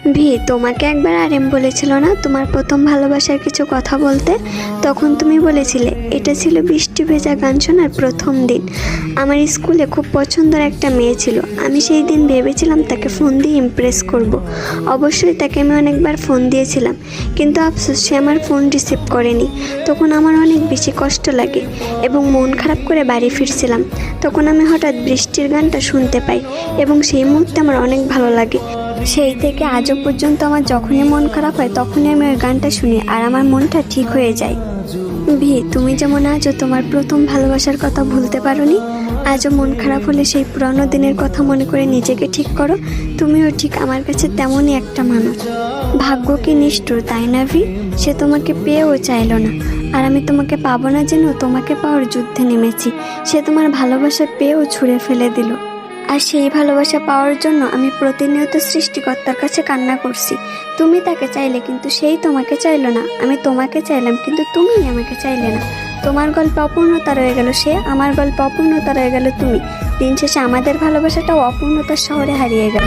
V, তোমাকে একবার RM বলেছিল না তোমার প্রথম ভালোবাসার কিছু কথা বলতে? তখন তুমি বলেছিলে এটা ছিল বৃষ্টি ভেজা গান শোনার প্রথম দিন। আমার স্কুলে খুব পছন্দের একটা মেয়ে ছিল, আমি সেই দিন ভেবেছিলাম তাকে ফোন দিয়ে ইমপ্রেস করব। অবশ্যই তাকে আমি অনেকবার ফোন দিয়েছিলাম, কিন্তু আফসোস সে আমার ফোন রিসিভ করেনি। তখন আমার অনেক বেশি কষ্ট লাগে এবং মন খারাপ করে বাড়ি ফিরছিলাম। তখন আমি হঠাৎ বৃষ্টির গানটা শুনতে পাই এবং সেই মুহূর্তে আমার অনেক ভালো লাগে। সেই থেকে আজও পর্যন্ত আমার যখনই মন খারাপ হয় তখনই আমি ওই গানটা শুনি আর আমার মনটা ঠিক হয়ে যায়। ভি, তুমি যেমন আজও তোমার প্রথম ভালোবাসার কথা ভুলতে পারোনি, আজও মন খারাপ হলে সেই পুরানো দিনের কথা মনে করে নিজেকে ঠিক করো, তুমিও ঠিক আমার কাছে তেমনই একটা মানুষ। ভাগ্য কি নিষ্ঠুর, তাই না ভি? সে তোমাকে পেয়েও চাইলো না, আর আমি তোমাকে পাবো না জেনেও তোমাকে পাওয়ার যুদ্ধে নেমেছি। সে তোমার ভালোবাসা পেয়েও ছুঁড়ে ফেলে দিল, আর সেই ভালোবাসা পাওয়ার জন্য আমি প্রতিনিয়ত সৃষ্টিকর্তার কাছে কান্না করছি। তুমি তাকে চাইলে কিন্তু সেই তোমাকে চাইলো না, আমি তোমাকে চাইলাম কিন্তু তুমি আমাকে চাইলে না। তোমার গল্পে অপূর্ণতা রয়ে গেল সে, আমার গল্পে অপূর্ণতা রয়ে গেল তুমি। দিন শেষে আমাদের ভালোবাসাটাও অপূর্ণতার শহরে হারিয়ে গেল।